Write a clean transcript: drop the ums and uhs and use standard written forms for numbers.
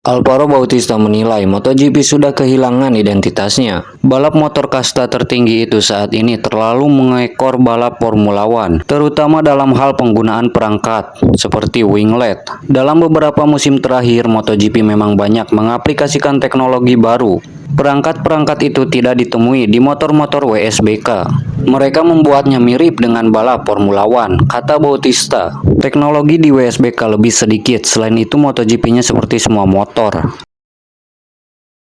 Alvaro Bautista menilai MotoGP sudah kehilangan identitasnya. Balap motor kasta tertinggi itu saat ini terlalu mengekor balap Formula One, terutama dalam hal penggunaan perangkat seperti winglet. Dalam beberapa musim terakhir, MotoGP memang banyak mengaplikasikan teknologi baru. Perangkat-perangkat itu tidak ditemui di motor-motor WSBK. Mereka membuatnya mirip dengan balap Formula One, kata Bautista. Teknologi di WSBK lebih sedikit, selain itu MotoGP-nya seperti semua motor.